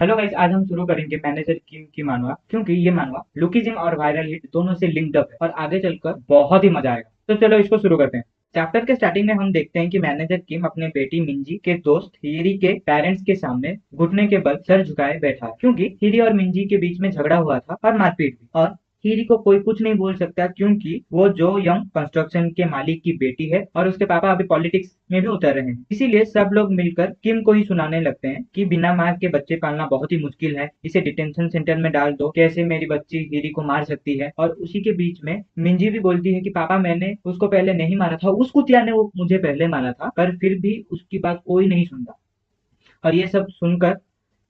Hello guys, आज हम शुरू करेंगे मैनेजर किम की मानवा, क्योंकि ये मानवा लुकिज्म और वायरल हिट दोनों से लिंक्ड अप है और आगे चलकर बहुत ही मजा आएगा। तो चलो इसको शुरू करते हैं। चैप्टर के स्टार्टिंग में हम देखते हैं कि मैनेजर किम अपने बेटी मिंजी के दोस्त हिरी के पेरेंट्स के सामने घुटने के बल सर झुकाए बैठा है, क्योंकि हिरी और मिंजी के बीच में झगड़ा हुआ था और मारपीट भी। और हीरी को कोई कुछ नहीं बोल सकता, क्योंकि वो जो यंग कंस्ट्रक्शन के मालिक की बेटी है और उसके पापा अभी पॉलिटिक्स में भी उतर रहे हैं। इसीलिए सब लोग मिलकर किम को ही सुनाने लगते हैं कि बिना माँ के बच्चे पालना बहुत ही मुश्किल है, इसे डिटेंशन सेंटर में डाल दो, कैसे मेरी बच्ची हीरी को मार सकती है। और उसी के बीच में मिंजी भी बोलती है कि पापा, मैंने उसको पहले नहीं मारा था, उस कुतिया ने वो मुझे पहले मारा था, पर फिर भी उसकी बात कोई नहीं सुनता। और ये सब सुनकर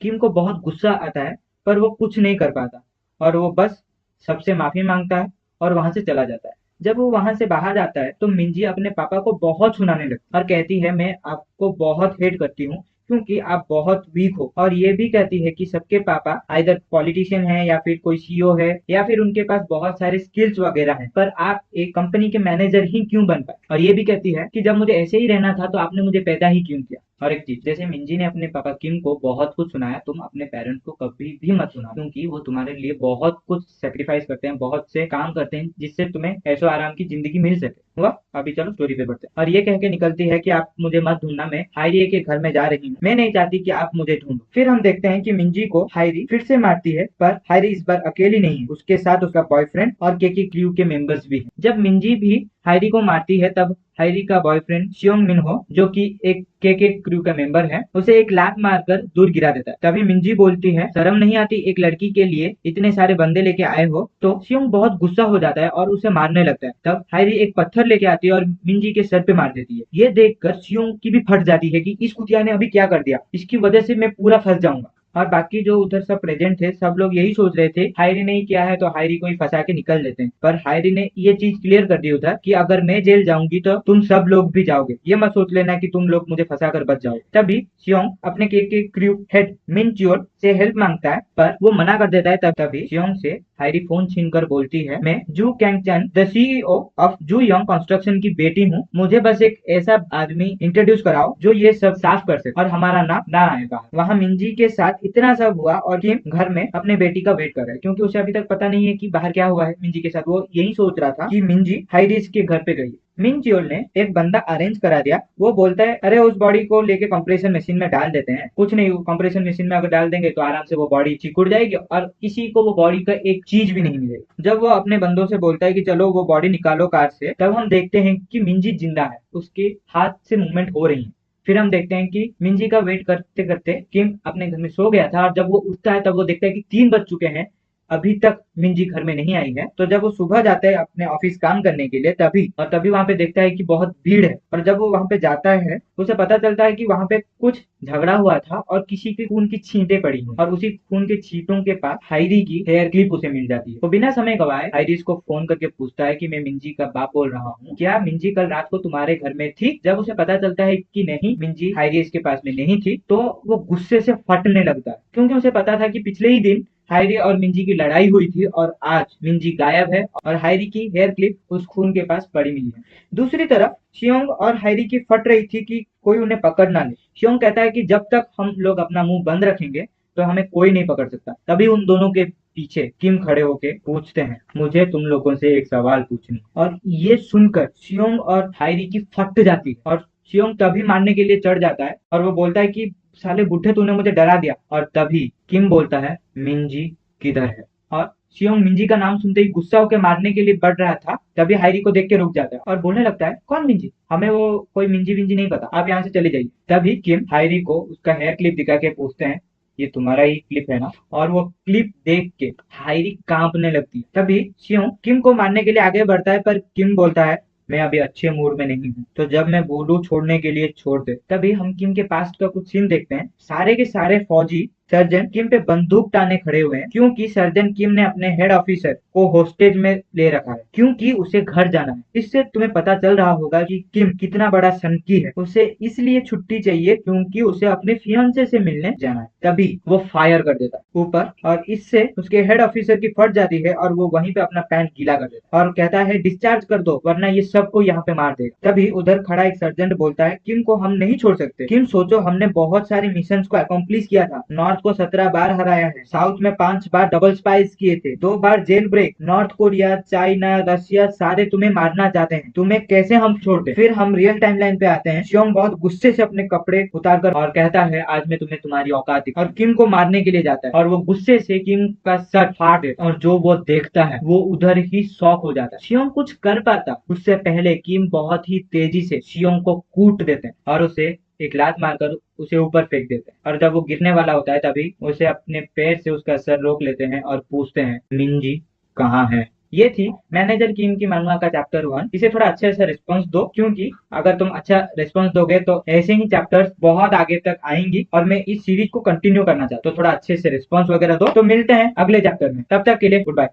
किम को बहुत गुस्सा आता है, पर वो कुछ नहीं कर पाता और वो बस सबसे माफी मांगता है और वहां से चला जाता है। जब वो वहां से बाहर जाता है तो मिंजी अपने पापा को बहुत सुनाने लगती है और कहती है, मैं आपको बहुत हेट करती हूँ, क्योंकि आप बहुत वीक हो। और ये भी कहती है कि सबके पापा आइदर पॉलिटिशियन है या फिर कोई सीईओ है या फिर उनके पास बहुत सारे स्किल्स वगैरह हैं, पर आप एक कंपनी के मैनेजर ही क्यों बन पाए। और ये भी कहती है कि जब मुझे ऐसे ही रहना था तो आपने मुझे पैदा ही क्यों किया। और एक चीज, जैसे मिंजी ने अपने पापा किम को बहुत कुछ सुनाया, तुम अपने पेरेंट्स को कभी भी मत सुना, क्योंकि वो तुम्हारे लिए बहुत कुछ सेक्रीफाइस करते हैं, बहुत से काम करते हैं जिससे तुम्हें ऐशो आराम की जिंदगी मिल सके। हुआ। अभी चलो स्टोरी पे बढ़ते हैं। और ये कह के निकलती है कि आप मुझे मत ढूंढना, मैं हायरी के घर में जा रही हूँ, मैं नहीं चाहती कि आप मुझे ढूंढो। फिर हम देखते हैं कि मिंजी को हायरी फिर से मारती है, पर हायरी इस बार अकेली नहीं है, उसके साथ उसका बॉयफ्रेंड और केके क्रू के मेंबर्स भी हैं। जब मिंजी भी हायरी को मारती है तब हायरी का बॉयफ्रेंड शियोंग मिनहो, जो कि एक के क्रू का मेंबर है, उसे एक लात मारकर दूर गिरा देता है। तभी मिंजी बोलती है, शर्म नहीं आती एक लड़की के लिए इतने सारे बंदे लेके आए हो। तो शियोंग बहुत गुस्सा हो जाता है और उसे मारने लगता है। तब हायरी एक पत्थर लेके आती है और मिंजी के सर पे मार देती है। ये देखकर शियोंग की भी फट जाती है कि इस कुतिया ने अभी क्या कर दिया, इसकी वजह से मैं पूरा फंस जाऊंगा। और बाकी जो उधर सब प्रेजेंट थे, सब लोग यही सोच रहे थे हायरी ने ही किया है, तो हायरी को ही फंसा के निकल लेते हैं। पर हायरी ने ये चीज क्लियर कर दी उधर कि अगर मैं जेल जाऊंगी तो तुम सब लोग भी जाओगे, ये मत सोच लेना कि तुम लोग मुझे फंसा कर बच जाओगे। तभी शियोंग अपने के क्रू हेड मिन च्योर से हेल्प मांगता है, पर वो मना कर देता है। तभी शियोंग से हायरी फोन छीन कर बोलती है, मैं जू Kang chain the CEO of जू यंग कंस्ट्रक्शन की बेटी हूँ, मुझे बस एक ऐसा आदमी इंट्रोड्यूस कराओ जो ये सब साफ कर सके और हमारा नाम ना आए बाहर। वहाँ मिंजी के साथ इतना सब हुआ और किम घर में अपने बेटी का वेट कर रहा है, क्योंकि उसे अभी तक पता नहीं है कि बाहर क्या हुआ है मिंजी के साथ। वो यही सोच रहा था कि मिंजी हाइरिस के घर पे गई। मिन चियोल ने एक बंदा अरेंज करा दिया। वो बोलता है, अरे उस बॉडी को लेके कंप्रेशन मशीन में डाल देते हैं, कुछ नहीं, कंप्रेशन मशीन में अगर डाल देंगे तो आराम से वो बॉडी चिकुड़ जाएगी और किसी को वो बॉडी का एक चीज भी नहीं मिलेगी। जब वो अपने बंदों से बोलता है कि चलो वो बॉडी निकालो कार से, तब हम देखते हैं कि मिंजी जिंदा है, उसके हाथ से मूवमेंट हो रही है। फिर हम देखते हैं कि मिंजी का वेट करते करते किम अपने घर में सो गया था और जब वो उठता है तब वो देखता है कि 3 बज चुके हैं, अभी तक मिंजी घर में नहीं आई है। तो जब वो सुबह जाता है अपने ऑफिस काम करने के लिए, तभी वहां पे देखता है कि बहुत भीड़ है। और जब वो वहां पे जाता है तो उसे पता चलता है कि वहां पे कुछ झगड़ा हुआ था और किसी के खून की छींटे पड़ी हुई, और उसी खून के छींटों के पास हायरी की हेयर क्लिप उसे मिल जाती है। तो बिना समय गवाए हायरी इसको फोन करके पूछता है कि मैं मिंजी का बाप बोल रहा हूँ, क्या मिंजी कल रात को तुम्हारे घर में थी। जब उसे पता चलता है कि नहीं, मिंजी हायरी के पास में नहीं थी, तो वो गुस्से से फटने लगता है, क्योंकि उसे पता था कि पिछले ही दिन हायरी और मिंजी की लड़ाई हुई थी और आज मिंजी गायब है और हायरी की हेयर क्लिप उस खून के पास पड़ी मिली है। दूसरी तरफ शियोंग और हायरी की फट रही थी कि कोई उन्हें पकड़ ना ले। शियोंग कहता है कि जब तक हम लोग अपना मुंह बंद रखेंगे तो हमें कोई नहीं पकड़ सकता। तभी उन दोनों के पीछे किम खड़े होके पूछते हैं, मुझे तुम लोगों से एक सवाल पूछनी। और ये सुनकर शियोंग और हायरी की फट जाती है और शियोंग तभी मारने के लिए चढ़ जाता है और वो बोलता है कि साले बुढ़े, तूने मुझे डरा दिया। और तभी किम बोलता है, मिंजी किधर है। और शियोंग मिंजी का नाम सुनते ही गुस्सा होकर मारने के लिए बढ़ रहा था, तभी हायरी को देख के रुक जाता है और बोलने लगता है, कौन मिंजी, हमें वो कोई मिंजी विंजी नहीं पता, आप यहाँ से चले जाइए। तभी किम हायरी को उसका हेयर क्लिप दिखा के पूछते हैं, ये तुम्हारा ही क्लिप है ना। और वो क्लिप देख के हायरी कांपने लगती है। तभी शियोंग किम को मारने के लिए आगे बढ़ता है, पर किम बोलता है, मैं अभी अच्छे मूड में नहीं हूँ, तो जब मैं बोलूं छोड़ने के लिए छोड़ दे। तभी हम किम के पास का कुछ सीन देखते हैं। सारे के सारे फौजी सर्जन किम पे बंदूक ताने खड़े हुए हैं, क्योंकि सर्जन किम ने अपने हेड ऑफिसर को होस्टेज में ले रखा है, क्योंकि उसे घर जाना है। इससे तुम्हें पता चल रहा होगा कि किम कितना बड़ा सनकी है। उसे इसलिए छुट्टी चाहिए क्योंकि उसे अपने फियांसे से मिलने जाना है। तभी वो फायर कर देता है ऊपर और इससे उसके हेड ऑफिसर की फट जाती है और वो वहीं पे अपना पैंट गीला कर देता है और कहता है, डिस्चार्ज कर दो वरना ये सबको यहाँ पे मार देगा। तभी उधर खड़ा एक सर्जेंट बोलता है, किम को हम नहीं छोड़ सकते। किम सोचो, हमने बहुत सारे मिशन को अकम्प्लिश किया था, नॉर्थ को 17 बार हराया है, साउथ में 5 बार डबल स्पाइस किए थे, 2 बार jail break, North Korea, China, Russia सारे तुम्हें मारना चाहते हैं, तुम्हें कैसे हम छोड़ दे। फिर हम रियल टाइम लाइन पे आते हैं। शियोंग बहुत गुस्से से अपने कपड़े उतारकर और कहता है आज मैं तुम्हें तुम्हारी औकात दिखा, और किम को मारने के लिए जाता है और वो गुस्से से किम का सर फाड़ देता है, और जो वो देखता है वो उधर ही शॉक हो जाता है। शियोंग कुछ कर पाता उससे पहले किम बहुत ही तेजी से शियोंग को कूट देते हैं और उसे एक लात मारकर उसे ऊपर फेंक देते हैं, और जब वो गिरने वाला होता है तभी उसे अपने पैर से उसका सर रोक लेते हैं और पूछते हैं मिंजी कहाँ है। ये थी मैनेजर किम की मानुआ का चैप्टर 1। इसे थोड़ा अच्छे से रिस्पॉन्स दो, क्योंकि अगर तुम अच्छा रिस्पॉन्स दोगे तो ऐसे ही चैप्टर्स बहुत आगे तक आएंगी और मैं इस सीरीज को कंटिन्यू करना चाहता हूँ। तो थोड़ा अच्छे से रिस्पॉन्स वगैरह दो। तो मिलते हैं अगले चैप्टर में, तब तक के लिए गुड बाय।